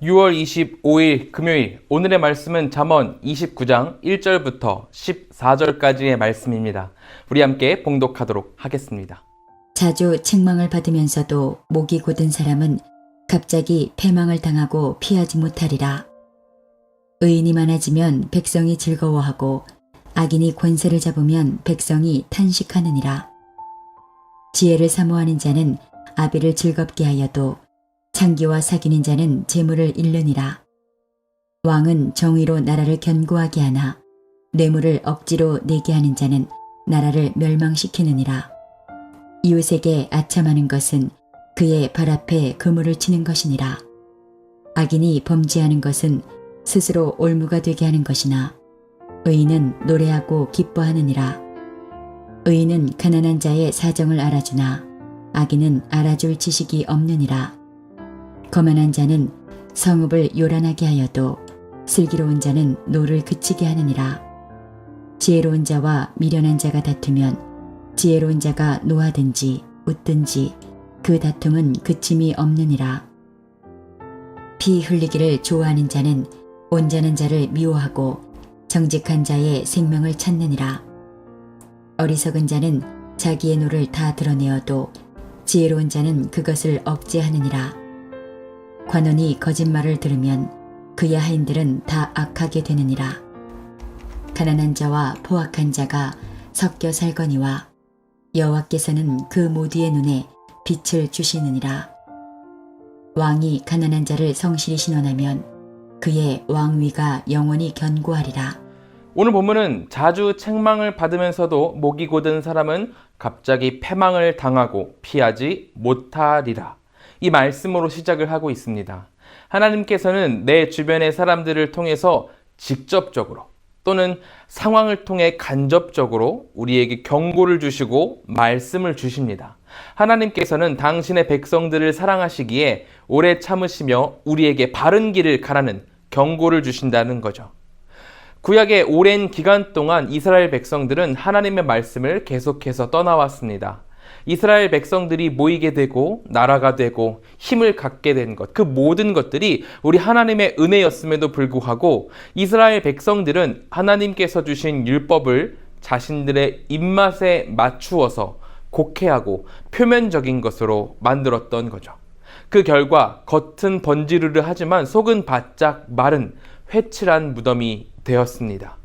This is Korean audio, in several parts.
6월 25일 금요일, 오늘의 말씀은 잠언 29장 1절부터 14절까지의 말씀입니다. 우리 함께 봉독하도록 하겠습니다. 자주 책망을 받으면서도 목이 곧은 사람은 갑자기 패망을 당하고 피하지 못하리라. 의인이 많아지면 백성이 즐거워하고 악인이 권세를 잡으면 백성이 탄식하느니라. 지혜를 사모하는 자는 아비를 즐겁게 하여도 창기와 사귀는 자는 재물을 잃느니라. 왕은 정의로 나라를 견고하게 하나 뇌물을 억지로 내게 하는 자는 나라를 멸망시키느니라. 이웃에게 아첨하는 것은 그의 발 앞에 그물을 치는 것이니라. 악인이 범죄하는 것은 스스로 올무가 되게 하는 것이나 의인은 노래하고 기뻐하느니라. 의인은 가난한 자의 사정을 알아주나 악인은 알아줄 지식이 없느니라. 거만한 자는 성읍을 요란하게 하여도 슬기로운 자는 노를 그치게 하느니라. 지혜로운 자와 미련한 자가 다투면 지혜로운 자가 노하든지 웃든지 그 다툼은 그침이 없느니라. 피 흘리기를 좋아하는 자는 온전한 자를 미워하고 정직한 자의 생명을 찾느니라. 어리석은 자는 자기의 노를 다 드러내어도 지혜로운 자는 그것을 억제하느니라. 관원이 거짓말을 들으면 그의 하인들은 다 악하게 되느니라. 가난한 자와 포악한 자가 섞여 살거니와 여호와께서는 그 모두의 눈에 빛을 주시느니라. 왕이 가난한 자를 성실히 신원하면 그의 왕위가 영원히 견고하리라. 오늘 본문은 자주 책망을 받으면서도 목이 곧은 사람은 갑자기 패망을 당하고 피하지 못하리라. 이 말씀으로 시작을 하고 있습니다. 하나님께서는 내 주변의 사람들을 통해서 직접적으로 또는 상황을 통해 간접적으로 우리에게 경고를 주시고 말씀을 주십니다. 하나님께서는 당신의 백성들을 사랑하시기에 오래 참으시며 우리에게 바른 길을 가라는 경고를 주신다는 거죠. 구약의 오랜 기간 동안 이스라엘 백성들은 하나님의 말씀을 계속해서 떠나왔습니다. 이스라엘 백성들이 모이게 되고 나라가 되고 힘을 갖게 된 것, 그 모든 것들이 우리 하나님의 은혜였음에도 불구하고 이스라엘 백성들은 하나님께서 주신 율법을 자신들의 입맛에 맞추어서 곡해하고 표면적인 것으로 만들었던 거죠. 그 결과 겉은 번지르르 하지만 속은 바짝 마른 회칠한 무덤이 되었습니다.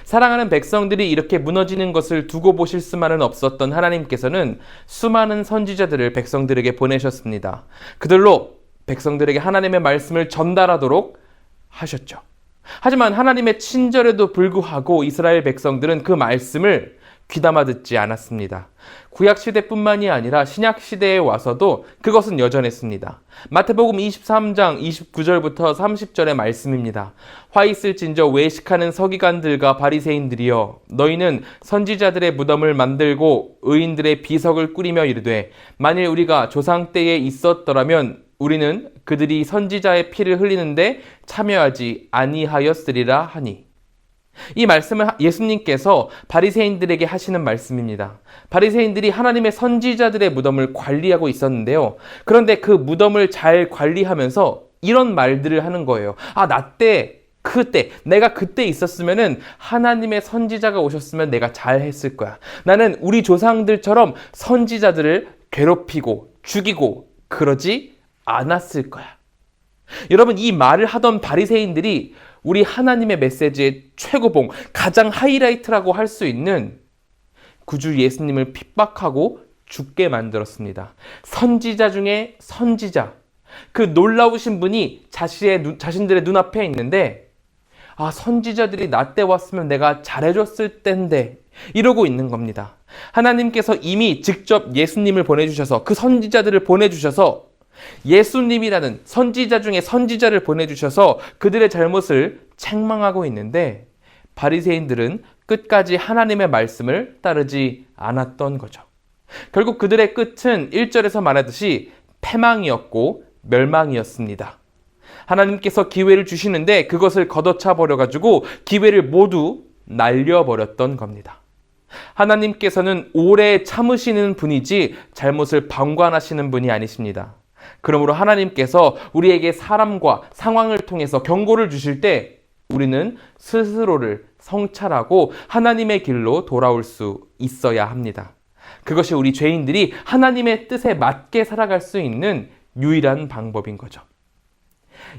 사랑하는 백성들이 이렇게 무너지는 것을 두고 보실 수만은 없었던 하나님께서는 수많은 선지자들을 백성들에게 보내셨습니다. 그들로 백성들에게 하나님의 말씀을 전달하도록 하셨죠. 하지만 하나님의 친절에도 불구하고 이스라엘 백성들은 그 말씀을 귀담아 듣지 않았습니다. 구약시대뿐만이 아니라 신약시대에 와서도 그것은 여전했습니다. 마태복음 23장 29절부터 30절의 말씀입니다. 화 있을진저 외식하는 서기관들과 바리새인들이여, 너희는 선지자들의 무덤을 만들고 의인들의 비석을 꾸리며 이르되, 만일 우리가 조상 때에 있었더라면 우리는 그들이 선지자의 피를 흘리는데 참여하지 아니하였으리라 하니. 이 말씀은 예수님께서 바리새인들에게 하시는 말씀입니다. 바리새인들이 하나님의 선지자들의 무덤을 관리하고 있었는데요. 그런데 그 무덤을 잘 관리하면서 이런 말들을 하는 거예요. 내가 그때 있었으면은 하나님의 선지자가 오셨으면 내가 잘 했을 거야. 나는 우리 조상들처럼 선지자들을 괴롭히고 죽이고 그러지 않았을 거야. 여러분, 이 말을 하던 바리새인들이 우리 하나님의 메시지의 최고봉, 가장 하이라이트라고 할 수 있는 구주 예수님을 핍박하고 죽게 만들었습니다. 선지자 중에 선지자, 그 놀라우신 분이 자신들의 눈앞에 있는데, 선지자들이 나 때 왔으면 내가 잘해줬을 텐데 이러고 있는 겁니다. 하나님께서 이미 직접 예수님을 보내주셔서, 그 선지자들을 보내주셔서, 예수님이라는 선지자 중에 선지자를 보내주셔서 그들의 잘못을 책망하고 있는데, 바리새인들은 끝까지 하나님의 말씀을 따르지 않았던 거죠. 결국 그들의 끝은 1절에서 말하듯이 패망이었고 멸망이었습니다. 하나님께서 기회를 주시는데 그것을 걷어차 버려가지고 기회를 모두 날려버렸던 겁니다. 하나님께서는 오래 참으시는 분이지 잘못을 방관하시는 분이 아니십니다. 그러므로 하나님께서 우리에게 사람과 상황을 통해서 경고를 주실 때 우리는 스스로를 성찰하고 하나님의 길로 돌아올 수 있어야 합니다. 그것이 우리 죄인들이 하나님의 뜻에 맞게 살아갈 수 있는 유일한 방법인 거죠.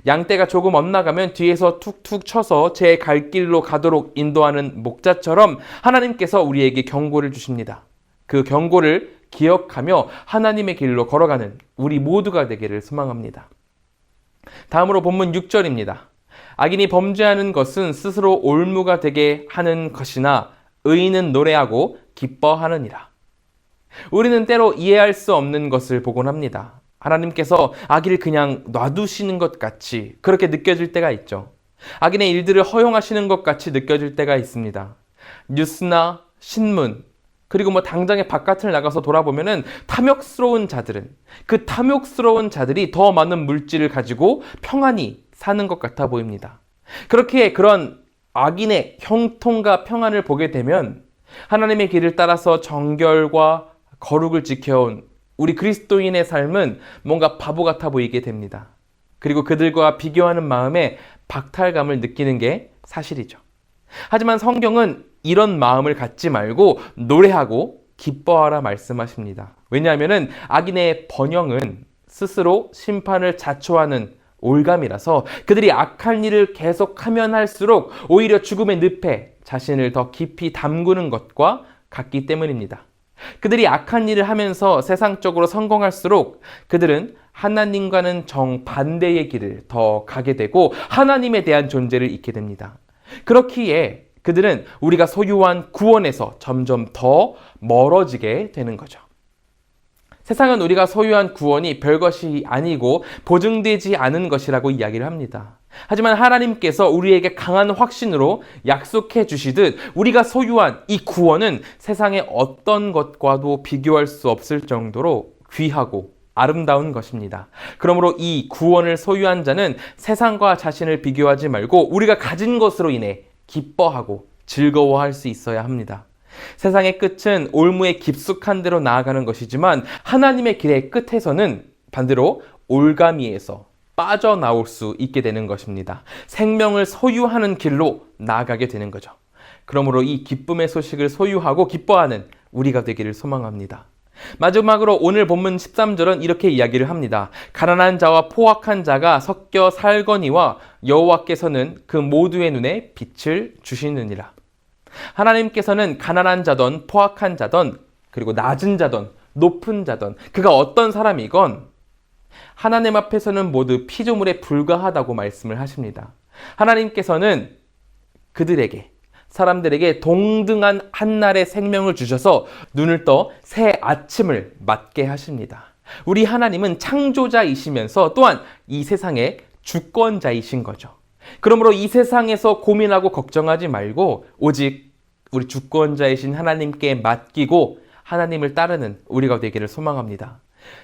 양떼가 조금 엇나가면 뒤에서 툭툭 쳐서 제 갈 길로 가도록 인도하는 목자처럼 하나님께서 우리에게 경고를 주십니다. 그 경고를 기억하며 하나님의 길로 걸어가는 우리 모두가 되기를 소망합니다. 다음으로 본문 6절입니다. 악인이 범죄하는 것은 스스로 올무가 되게 하는 것이나 의인은 노래하고 기뻐하느니라. 우리는 때로 이해할 수 없는 것을 보곤 합니다. 하나님께서 악인을 그냥 놔두시는 것 같이 그렇게 느껴질 때가 있죠. 악인의 일들을 허용하시는 것 같이 느껴질 때가 있습니다. 뉴스나 신문, 그리고 당장에 바깥을 나가서 돌아보면은 탐욕스러운 자들이 더 많은 물질을 가지고 평안히 사는 것 같아 보입니다. 그렇게 그런 악인의 형통과 평안을 보게 되면 하나님의 길을 따라서 정결과 거룩을 지켜온 우리 그리스도인의 삶은 뭔가 바보 같아 보이게 됩니다. 그리고 그들과 비교하는 마음에 박탈감을 느끼는 게 사실이죠. 하지만 성경은 이런 마음을 갖지 말고 노래하고 기뻐하라 말씀하십니다. 왜냐하면 악인의 번영은 스스로 심판을 자초하는 올감이라서 그들이 악한 일을 계속하면 할수록 오히려 죽음의 늪에 자신을 더 깊이 담그는 것과 같기 때문입니다. 그들이 악한 일을 하면서 세상적으로 성공할수록 그들은 하나님과는 정반대의 길을 더 가게 되고 하나님에 대한 존재를 잊게 됩니다. 그렇기에 그들은 우리가 소유한 구원에서 점점 더 멀어지게 되는 거죠. 세상은 우리가 소유한 구원이 별것이 아니고 보증되지 않은 것이라고 이야기를 합니다. 하지만 하나님께서 우리에게 강한 확신으로 약속해 주시듯 우리가 소유한 이 구원은 세상의 어떤 것과도 비교할 수 없을 정도로 귀하고 아름다운 것입니다. 그러므로 이 구원을 소유한 자는 세상과 자신을 비교하지 말고 우리가 가진 것으로 인해 기뻐하고 즐거워할 수 있어야 합니다. 세상의 끝은 올무에 깊숙한 데로 나아가는 것이지만 하나님의 길의 끝에서는 반대로 올가미에서 빠져나올 수 있게 되는 것입니다. 생명을 소유하는 길로 나아가게 되는 거죠. 그러므로 이 기쁨의 소식을 소유하고 기뻐하는 우리가 되기를 소망합니다. 마지막으로 오늘 본문 13절은 이렇게 이야기를 합니다. 가난한 자와 포악한 자가 섞여 살거니와 여호와께서는 그 모두의 눈에 빛을 주시느니라. 하나님께서는 가난한 자든 포악한 자든 그리고 낮은 자든 높은 자든 그가 어떤 사람이건 하나님 앞에서는 모두 피조물에 불과하다고 말씀을 하십니다. 하나님께서는 그들에게 사람들에게 동등한 한날의 생명을 주셔서 눈을 떠 새 아침을 맞게 하십니다. 우리 하나님은 창조자이시면서 또한 이 세상의 주권자이신 거죠. 그러므로 이 세상에서 고민하고 걱정하지 말고 오직 우리 주권자이신 하나님께 맡기고 하나님을 따르는 우리가 되기를 소망합니다.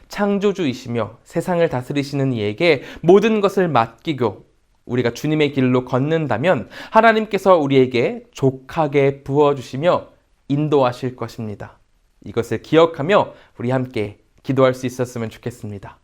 창조주이시며 세상을 다스리시는 이에게 모든 것을 맡기고 우리가 주님의 길로 걷는다면 하나님께서 우리에게 족하게 부어주시며 인도하실 것입니다. 이것을 기억하며 우리 함께 기도할 수 있었으면 좋겠습니다.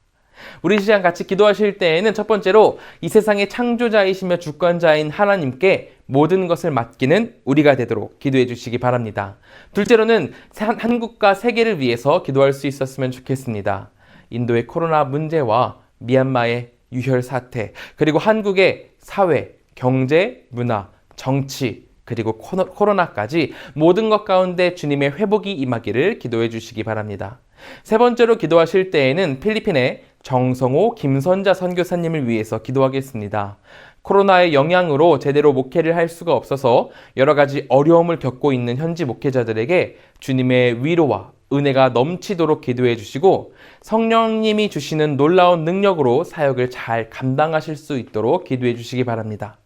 우리 시간 같이 기도하실 때에는 첫 번째로 이 세상의 창조자이시며 주권자인 하나님께 모든 것을 맡기는 우리가 되도록 기도해 주시기 바랍니다. 둘째로는 한국과 세계를 위해서 기도할 수 있었으면 좋겠습니다. 인도의 코로나 문제와 미얀마의 유혈 사태, 그리고 한국의 사회, 경제, 문화, 정치, 그리고 코로나까지 모든 것 가운데 주님의 회복이 임하기를 기도해 주시기 바랍니다. 세 번째로 기도하실 때에는 필리핀의 정성호 김선자 선교사님을 위해서 기도하겠습니다. 코로나의 영향으로 제대로 목회를 할 수가 없어서 여러 가지 어려움을 겪고 있는 현지 목회자들에게 주님의 위로와 은혜가 넘치도록 기도해 주시고 성령님이 주시는 놀라운 능력으로 사역을 잘 감당하실 수 있도록 기도해 주시기 바랍니다.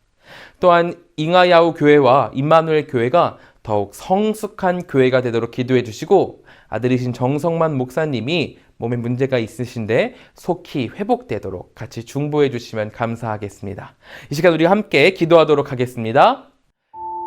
또한 잉하야후 교회와 임마누엘 교회가 더욱 성숙한 교회가 되도록 기도해 주시고 아들이신 정성만 목사님이 몸에 문제가 있으신데 속히 회복되도록 같이 중보해 주시면 감사하겠습니다. 이 시간 우리 함께 기도하도록 하겠습니다.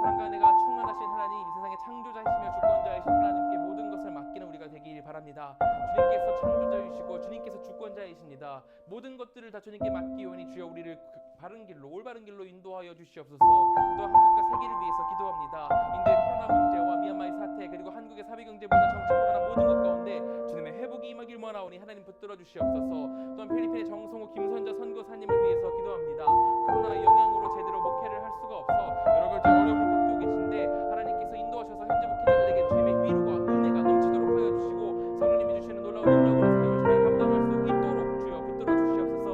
사랑과 은혜가 충만하신 하나님, 이 세상의 창조자이시며 주권자이신 하나님께 모든 것을 맡기는 우리가 되길 바랍니다. 주님께서 창조자이시고 주님께서 주권자이십니다. 모든 것들을 다 주님께 맡기오니 주여 우리를 바른 길로 올바른 길로 인도하여 주시옵소서. 또 한국과 세계를 위해서 기도합니다. 인도의 코로나 문제와 미얀마의 사태 그리고 한국의 사회 경제 문화 정치 코로나 모든 것 가운데 주님의 회복이 임하길 원하오니 하나님 붙들어 주시옵소서. 또한 필리핀의 정성호 김선자 선교사님을 위해서 기도합니다. 코로나의 영향으로 제대로 목회를 할 수가 없어 여러 가지 어려움을 겪고 계신데 하나님께서 인도하셔서 현재 목회자들에게 주님의 위로와 은혜가 넘치도록 하여 주시고 성령님이 주시는 놀라운 능력으로 사역을 잘 감당할 수 있도록 주여 붙들어 주시옵소서.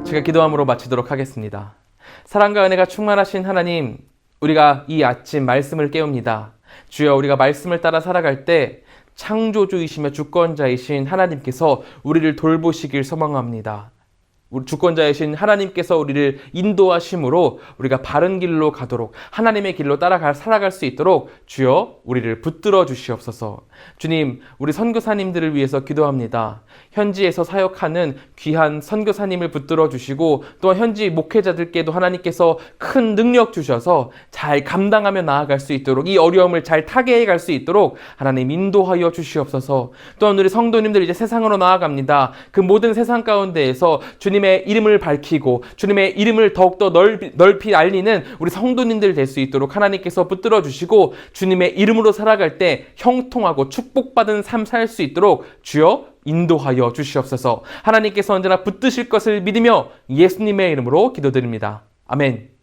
제가 기도함으로 마치도록 하겠습니다. 사랑과 은혜가 충만하신 하나님, 우리가 이 아침 말씀을 깨웁니다. 주여 우리가 말씀을 따라 살아갈 때 창조주이시며 주권자이신 하나님께서 우리를 돌보시길 소망합니다. 주권자이신 하나님께서 우리를 인도하심으로 우리가 바른 길로 가도록 하나님의 길로 살아갈 수 있도록 주여 우리를 붙들어 주시옵소서. 주님, 우리 선교사님들을 위해서 기도합니다. 현지에서 사역하는 귀한 선교사님을 붙들어 주시고 또한 현지 목회자들께도 하나님께서 큰 능력 주셔서 잘 감당하며 나아갈 수 있도록 이 어려움을 잘 타개해 갈 수 있도록 하나님 인도하여 주시옵소서. 또한 우리 성도님들 이제 세상으로 나아갑니다. 그 모든 세상 가운데에서 주님의 이름을 밝히고 주님의 이름을 더욱더 넓이 알리는 우리 성도님들 될 수 있도록 하나님께서 붙들어 주시고 주님의 이름으로 살아갈 때 형통하고 축복받은 삶 살 수 있도록 주여 인도하여 주시옵소서. 하나님께서 언제나 붙드실 것을 믿으며 예수님의 이름으로 기도드립니다. 아멘.